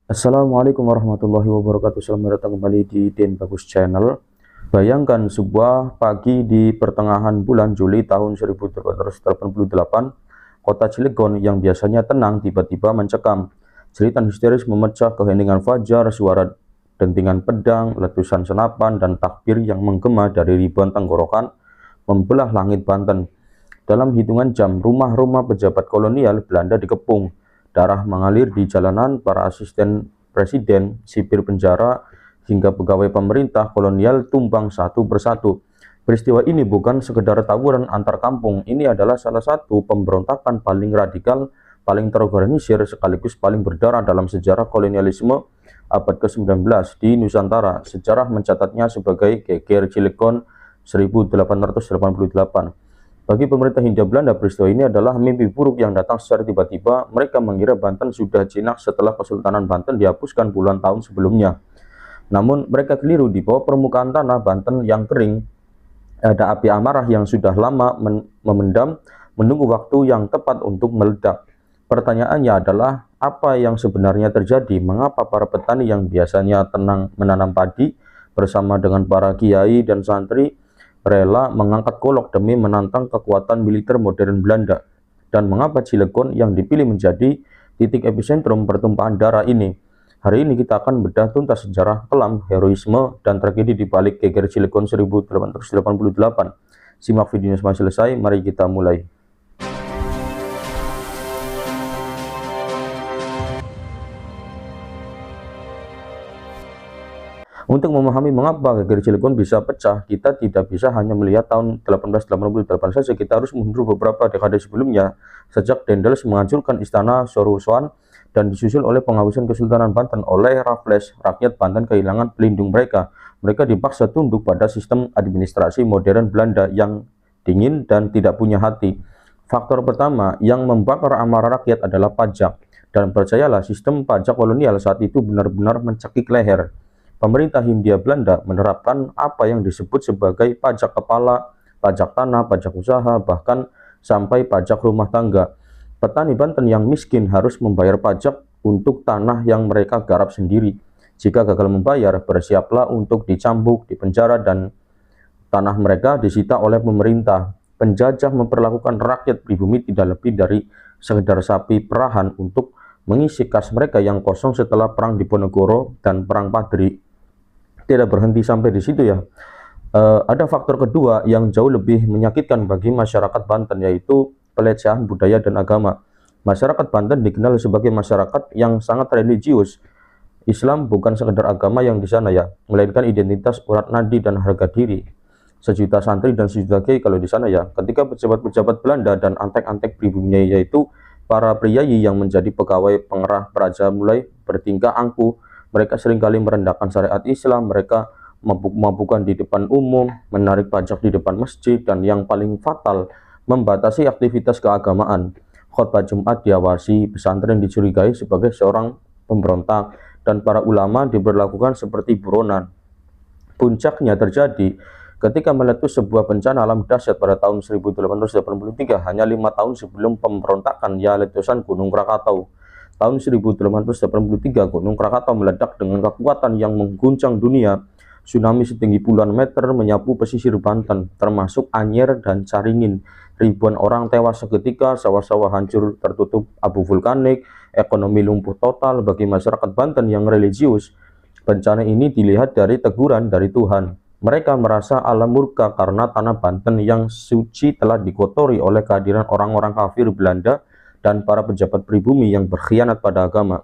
Assalamualaikum warahmatullahi wabarakatuh. Selamat datang kembali di Den Bagus Channel. Bayangkan sebuah pagi di pertengahan bulan Juli tahun 1888, kota Cilegon yang biasanya tenang tiba-tiba mencekam. Jeritan histeris memecah keheningan fajar, suara dentingan pedang, letusan senapan, dan takbir yang menggema dari ribuan tenggorokan membelah langit Banten. Dalam hitungan jam, rumah-rumah pejabat kolonial Belanda dikepung. Darah mengalir di jalanan, para asisten presiden, sipir penjara, hingga pegawai pemerintah kolonial tumbang satu persatu. Peristiwa ini bukan sekedar tawuran antar kampung, ini adalah salah satu pemberontakan paling radikal, paling terorganisir, sekaligus paling berdarah dalam sejarah kolonialisme abad ke-19 di Nusantara. Sejarah mencatatnya sebagai Geger Cilegon 1888. Bagi pemerintah Hindia Belanda, peristiwa ini adalah mimpi buruk yang datang secara tiba-tiba. Mereka mengira Banten sudah jinak setelah Kesultanan Banten dihapuskan puluhan tahun sebelumnya. Namun mereka keliru. Di bawah permukaan tanah Banten yang kering, ada api amarah yang sudah lama memendam, menunggu waktu yang tepat untuk meledak. Pertanyaannya adalah, apa yang sebenarnya terjadi? Mengapa para petani yang biasanya tenang menanam padi bersama dengan para kiai dan santri rela mengangkat golok demi menantang kekuatan militer modern Belanda? Dan mengapa Cilegon yang dipilih menjadi titik epicentrum pertumpahan darah ini? Hari ini kita akan bedah tuntas sejarah kelam, heroisme, dan tragedi di balik Geger Cilegon 1888. Simak videonya sampai selesai, mari kita mulai. Untuk memahami mengapa Geger Cilegon bisa pecah, kita tidak bisa hanya melihat tahun 1888 saja. Kita harus mundur beberapa dekade sebelumnya, sejak Daendels menghancurkan istana Soroswan dan disusul oleh penghapusan Kesultanan Banten oleh Raffles. Rakyat Banten kehilangan pelindung mereka. Mereka dipaksa tunduk pada sistem administrasi modern Belanda yang dingin dan tidak punya hati. Faktor pertama yang membakar amarah rakyat adalah pajak. Dan percayalah, sistem pajak kolonial saat itu benar-benar mencekik leher. Pemerintah Hindia Belanda menerapkan apa yang disebut sebagai pajak kepala, pajak tanah, pajak usaha, bahkan sampai pajak rumah tangga. Petani Banten yang miskin harus membayar pajak untuk tanah yang mereka garap sendiri. Jika gagal membayar, bersiaplah untuk dicambuk, dipenjara, dan tanah mereka disita oleh pemerintah. Penjajah memperlakukan rakyat pribumi tidak lebih dari sekedar sapi perahan untuk mengisi kas mereka yang kosong setelah Perang Diponegoro dan Perang Padri. Tidak berhenti sampai di situ ya. Ada faktor kedua yang jauh lebih menyakitkan bagi masyarakat Banten, yaitu pelecehan budaya dan agama. Masyarakat Banten dikenal sebagai masyarakat yang sangat religius. Islam bukan sekedar agama yang di sana ya, melainkan identitas, urat nadi, dan harga diri. Sejuta santri dan sejuta kiai kalau di sana ya. Ketika pejabat-pejabat Belanda dan antek-antek pribuminya, yaitu para priayi yang menjadi pegawai pengerah praja, mulai bertingkah angkuh, mereka seringkali merendahkan syariat Islam, mereka mabuk-mabukan di depan umum, menarik pajak di depan masjid, dan yang paling fatal, membatasi aktivitas keagamaan. Khotbah Jumat diawasi, pesantren dicurigai sebagai seorang pemberontak, dan para ulama diberlakukan seperti buronan. Puncaknya terjadi ketika meletus sebuah bencana alam dahsyat pada tahun 1883, hanya 5 tahun sebelum pemberontakan, ya letusan Gunung Krakatau. Tahun 1883, Gunung Krakatau meledak dengan kekuatan yang mengguncang dunia. Tsunami setinggi puluhan meter menyapu pesisir Banten, termasuk Anyer dan Caringin. Ribuan orang tewas seketika, sawah-sawah hancur tertutup abu vulkanik, ekonomi lumpuh total. Bagi masyarakat Banten yang religius, bencana ini dilihat dari teguran dari Tuhan. Mereka merasa alam murka karena tanah Banten yang suci telah dikotori oleh kehadiran orang-orang kafir Belanda dan para pejabat pribumi yang berkhianat pada agama.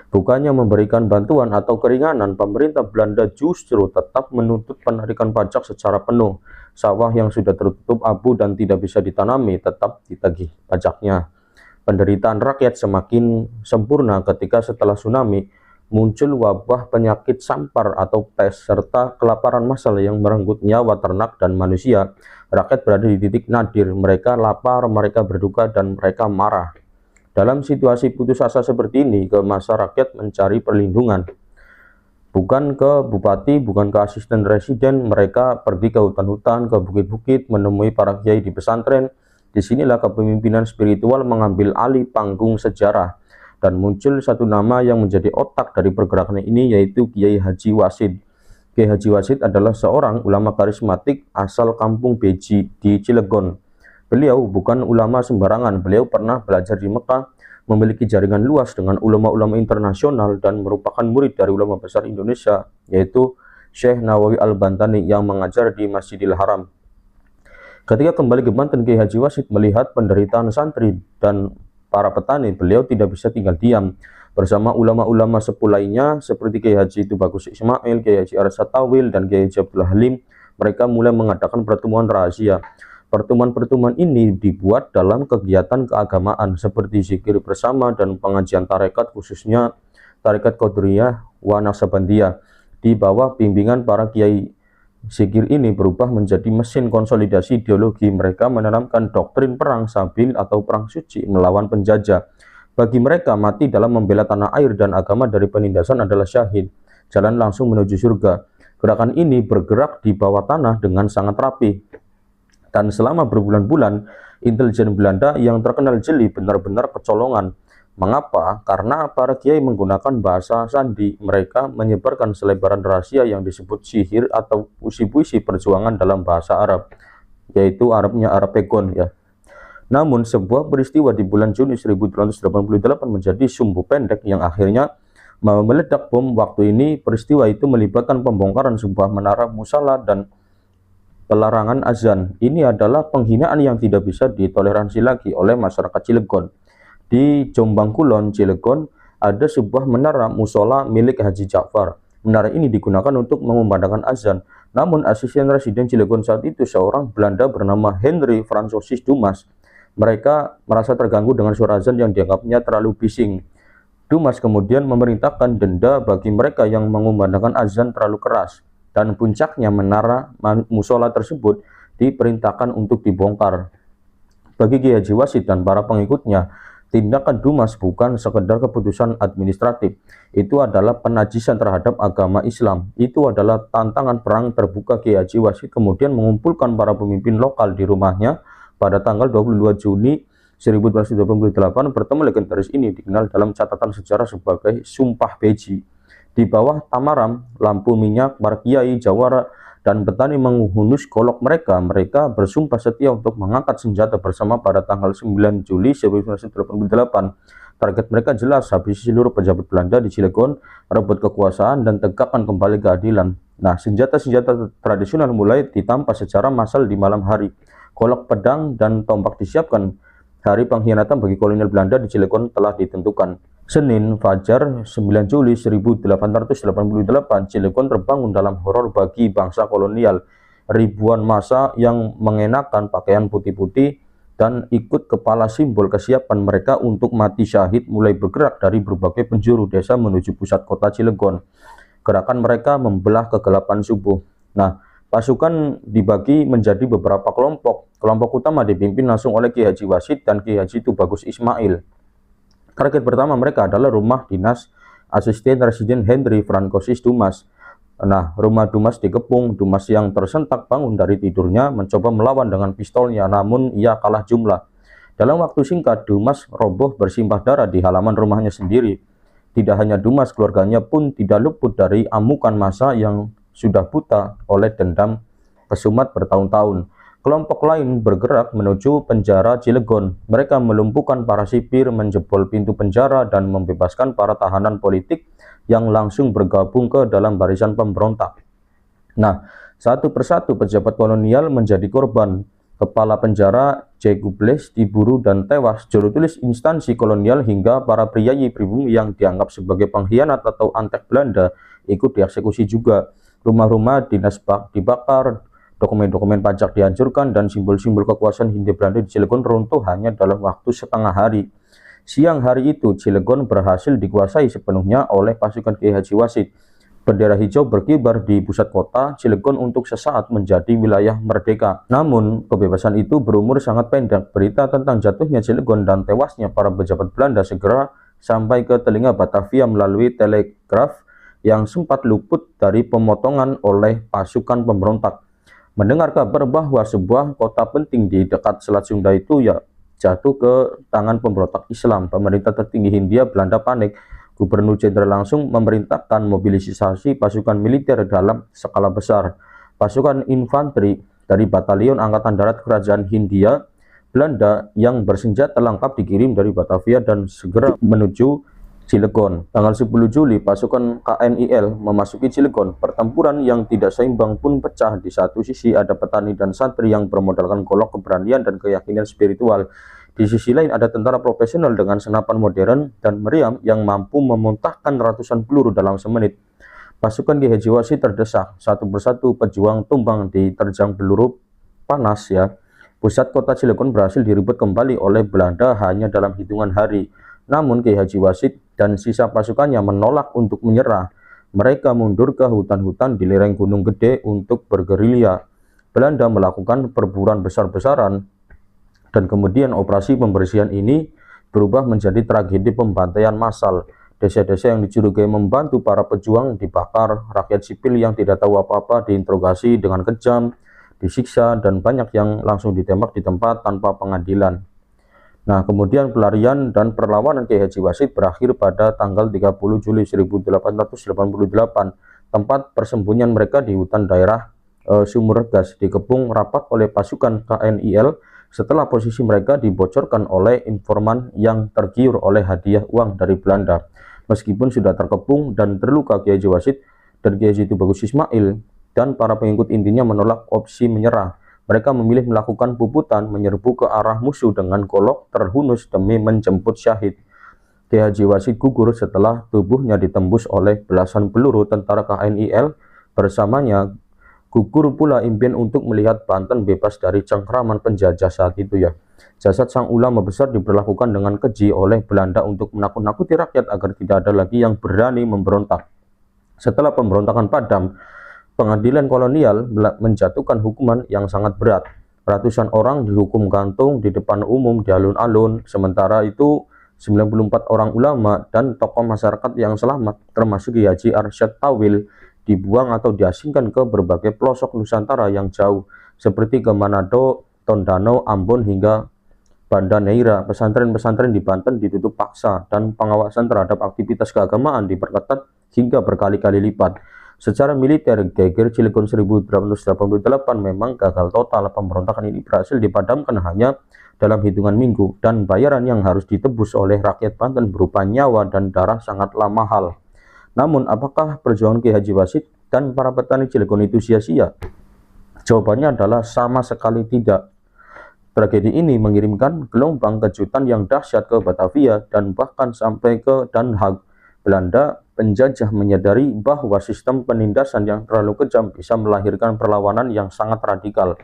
Bukannya memberikan bantuan atau keringanan, pemerintah Belanda justru tetap menuntut penarikan pajak secara penuh. Sawah yang sudah tertutup abu dan tidak bisa ditanami tetap ditagih pajaknya. Penderitaan rakyat semakin sempurna ketika setelah tsunami muncul wabah penyakit sampar atau pes, serta kelaparan massal yang merenggut nyawa ternak dan manusia. Rakyat berada di titik nadir, mereka lapar, mereka berduka, dan mereka marah. Dalam situasi putus asa seperti ini, masa rakyat mencari perlindungan. Bukan ke bupati, bukan ke asisten residen, mereka pergi ke hutan-hutan, ke bukit-bukit, menemui para kiai di pesantren. Disinilah kepemimpinan spiritual mengambil alih panggung sejarah. Dan muncul satu nama yang menjadi otak dari pergerakan ini, yaitu Kiai Haji Wasid. Kiai Haji Wasid adalah seorang ulama karismatik asal kampung Beji di Cilegon. Beliau bukan ulama sembarangan, beliau pernah belajar di Mekah, memiliki jaringan luas dengan ulama-ulama internasional, dan merupakan murid dari ulama besar Indonesia, yaitu Syekh Nawawi Al-Bantani yang mengajar di Masjidil Haram. Ketika kembali ke Banten, Kiai Haji Wasid melihat penderitaan santri dan para petani, beliau tidak bisa tinggal diam. Bersama ulama-ulama sepuh lainnya seperti Kiai Haji Tubagus Ismail, Kiai Haji Arsyad Tawil, dan Kiai Haji Abdullah Halim, mereka mulai mengadakan pertemuan rahasia. Pertemuan-pertemuan ini dibuat dalam kegiatan keagamaan seperti zikir bersama dan pengajian tarekat, khususnya tarekat Qadiriyah wa Naqsabandiyah. Di bawah bimbingan para kiai, zikir ini berubah menjadi mesin konsolidasi ideologi. Mereka menanamkan doktrin perang sabil atau perang suci melawan penjajah. Bagi mereka, mati dalam membela tanah air dan agama dari penindasan adalah syahid, jalan langsung menuju surga. Gerakan ini bergerak di bawah tanah dengan sangat rapi. Dan selama berbulan-bulan, intelijen Belanda yang terkenal jeli benar-benar kecolongan. Mengapa? Karena para kiai menggunakan bahasa sandi. Mereka menyebarkan selebaran rahasia yang disebut sihir atau puisi-puisi perjuangan dalam bahasa Arab, yaitu Arabnya Arab Pegon ya. Namun sebuah peristiwa di bulan Juni 1888 menjadi sumbu pendek yang akhirnya meledak bom. Waktu ini peristiwa itu melibatkan pembongkaran sebuah menara musala dan pelarangan azan. Ini adalah penghinaan yang tidak bisa ditoleransi lagi oleh masyarakat Cilegon. Di Jombang Kulon, Cilegon, ada sebuah menara musola milik Haji Ja'far. Menara ini digunakan untuk mengumandangkan azan. Namun asisten residen Cilegon saat itu seorang Belanda bernama Henry Francois Dumas. Mereka merasa terganggu dengan suara azan yang dianggapnya terlalu bising. Dumas kemudian memerintahkan denda bagi mereka yang mengumandangkan azan terlalu keras. Dan puncaknya menara musola tersebut diperintahkan untuk dibongkar. Bagi Kiai Haji Wasid dan para pengikutnya, tindakan Dumas bukan sekedar keputusan administratif. Itu adalah penajisan terhadap agama Islam. Itu adalah tantangan perang terbuka. Kiai Haji Wasid kemudian mengumpulkan para pemimpin lokal di rumahnya pada tanggal 22 Juni 1888. Pertemuan legendaris ini dikenal dalam catatan sejarah sebagai Sumpah Beji. Di bawah tamaram, lampu minyak, para kiai, jawara, dan petani menghunus golok mereka. Mereka bersumpah setia untuk mengangkat senjata bersama pada tanggal 9 Juli 1988. Target mereka jelas, habisi seluruh pejabat Belanda di Cilegon, rebut kekuasaan, dan tegakkan kembali keadilan. Nah, senjata-senjata tradisional mulai ditampak secara massal di malam hari. Golok, pedang, dan tombak disiapkan. Hari pengkhianatan bagi kolonial Belanda di Cilegon telah ditentukan. Senin, Fajar, 9 Juli 1888, Cilegon terbangun dalam horor bagi bangsa kolonial. Ribuan massa yang mengenakan pakaian putih-putih dan ikut kepala simbol kesiapan mereka untuk mati syahid mulai bergerak dari berbagai penjuru desa menuju pusat kota Cilegon. Gerakan mereka membelah kegelapan subuh. Nah, pasukan dibagi menjadi beberapa kelompok. Kelompok utama dipimpin langsung oleh Kiai Haji Wasid dan Kiai Haji Tubagus Ismail. Target pertama mereka adalah rumah dinas asisten residen Henry Francois Dumas. Nah, rumah Dumas dikepung. Dumas yang tersentak bangun dari tidurnya mencoba melawan dengan pistolnya, namun ia kalah jumlah. Dalam waktu singkat, Dumas roboh bersimbah darah di halaman rumahnya sendiri. Tidak hanya Dumas, keluarganya pun tidak luput dari amukan massa yang sudah buta oleh dendam kesumat bertahun-tahun. Kelompok lain bergerak menuju penjara Cilegon. Mereka melumpuhkan para sipir, menjebol pintu penjara, dan membebaskan para tahanan politik yang langsung bergabung ke dalam barisan pemberontak. Nah, satu persatu pejabat kolonial menjadi korban. Kepala penjara Jegubles diburu dan tewas. Juru tulis instansi kolonial hingga para priyayi pribumi yang dianggap sebagai pengkhianat atau antek Belanda ikut dieksekusi juga. Rumah-rumah dinas dibakar, dokumen-dokumen pajak dihancurkan, dan simbol-simbol kekuasaan Hindia Belanda di Cilegon runtuh hanya dalam waktu setengah hari. Siang hari itu, Cilegon berhasil dikuasai sepenuhnya oleh pasukan Kiai Haji Wasid. Bendera hijau berkibar di pusat kota. Cilegon untuk sesaat menjadi wilayah merdeka. Namun, kebebasan itu berumur sangat pendek. Berita tentang jatuhnya Cilegon dan tewasnya para pejabat Belanda segera sampai ke telinga Batavia melalui telegraf yang sempat luput dari pemotongan oleh pasukan pemberontak. Mendengar kabar bahwa sebuah kota penting di dekat Selat Sunda itu jatuh ke tangan pemberontak Islam. Pemerintah tertinggi Hindia Belanda panik. Gubernur Jenderal langsung memerintahkan mobilisasi pasukan militer dalam skala besar. Pasukan infanteri dari Batalion Angkatan Darat Kerajaan Hindia Belanda yang bersenjata lengkap dikirim dari Batavia dan segera menuju Cilegon. Tanggal 10 Juli, pasukan KNIL memasuki Cilegon. Pertempuran yang tidak seimbang pun pecah. Di satu sisi ada petani dan santri yang bermodalkan golok keberanian dan keyakinan spiritual. Di sisi lain ada tentara profesional dengan senapan modern dan meriam yang mampu memuntahkan ratusan peluru dalam semenit. Pasukan Ki Haji Wasit terdesak, satu persatu pejuang tumbang diterjang peluru panas ya. Pusat kota Cilegon berhasil direbut kembali oleh Belanda hanya dalam hitungan hari. Namun Ki Haji Wasit dan sisa pasukannya menolak untuk menyerah. Mereka mundur ke hutan-hutan di lereng Gunung Gede untuk bergerilya. Belanda melakukan perburuan besar-besaran dan kemudian operasi pembersihan ini berubah menjadi tragedi pembantaian massal. Desa-desa yang dicurigai membantu para pejuang dibakar, rakyat sipil yang tidak tahu apa-apa diinterogasi dengan kejam, disiksa, dan banyak yang langsung ditembak di tempat tanpa pengadilan. Nah, kemudian pelarian dan perlawanan Ki Haji Wasit berakhir pada tanggal 30 Juli 1888. Tempat persembunyian mereka di hutan daerah Sumurgas dikepung rapat oleh pasukan KNIL setelah posisi mereka dibocorkan oleh informan yang tergiur oleh hadiah uang dari Belanda. Meskipun sudah terkepung dan terluka, Ki Haji Wasit dan Ki Haji Tubagus Ismail dan para pengikut intinya menolak opsi menyerah. Mereka memilih melakukan puputan menyerbu ke arah musuh dengan golok terhunus demi menjemput syahid. Ki Haji Wasit gugur setelah tubuhnya ditembus oleh belasan peluru tentara KNIL. Bersamanya gugur pula impian untuk melihat Banten bebas dari cengkraman penjajah saat itu ya. Jasad sang ulama besar diperlakukan dengan keji oleh Belanda untuk menakut-nakuti rakyat agar tidak ada lagi yang berani memberontak. Setelah pemberontakan padam, pengadilan kolonial menjatuhkan hukuman yang sangat berat. Ratusan orang dihukum gantung di depan umum di alun-alun. Sementara itu 94 orang ulama dan tokoh masyarakat yang selamat termasuk Ki Haji Arsyad Tawil dibuang atau diasingkan ke berbagai pelosok Nusantara yang jauh seperti ke Manado, Tondano, Ambon hingga Banda Neira. Pesantren-pesantren di Banten ditutup paksa dan pengawasan terhadap aktivitas keagamaan diperketat hingga berkali-kali lipat. Secara militer, Geger Cilegon 1888 memang gagal total. Pemberontakan ini berhasil dipadamkan hanya dalam hitungan minggu dan bayaran yang harus ditebus oleh rakyat Banten berupa nyawa dan darah sangatlah mahal. Namun, apakah perjuangan Ki Haji Wasit dan para petani Cilegon itu sia-sia? Jawabannya adalah sama sekali tidak. Tragedi ini mengirimkan gelombang kejutan yang dahsyat ke Batavia dan bahkan sampai ke Den Haag. Belanda penjajah menyadari bahwa sistem penindasan yang terlalu kejam bisa melahirkan perlawanan yang sangat radikal.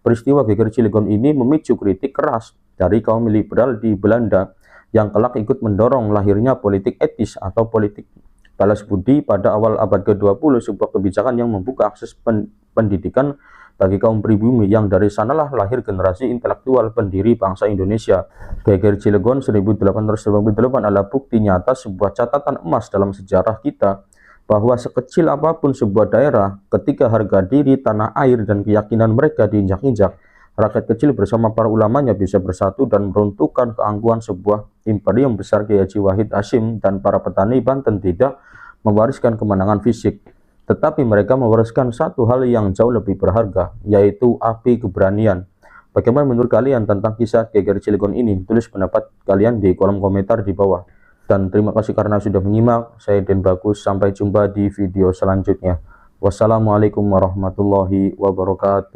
Peristiwa Geger Cilegon ini memicu kritik keras dari kaum liberal di Belanda yang kelak ikut mendorong lahirnya politik etis atau politik balas budi pada awal abad ke-20, sebuah kebijakan yang membuka akses pendidikan bagi kaum pribumi yang dari sanalah lahir generasi intelektual pendiri bangsa Indonesia. Geger Cilegon 1888 adalah bukti nyata sebuah catatan emas dalam sejarah kita bahwa sekecil apapun sebuah daerah, ketika harga diri, tanah air, dan keyakinan mereka diinjak-injak, rakyat kecil bersama para ulamanya bisa bersatu dan meruntuhkan keangkuhan sebuah imperium besar. Ki Haji Wahid Hasyim dan para petani Banten tidak mewariskan kemenangan fisik, tetapi mereka mewariskan satu hal yang jauh lebih berharga, yaitu api keberanian. Bagaimana menurut kalian tentang kisah Geger Cilegon ini? Tulis pendapat kalian di kolom komentar di bawah. Dan terima kasih karena sudah menyimak. Saya Den Bagus, sampai jumpa di video selanjutnya. Wassalamualaikum warahmatullahi wabarakatuh.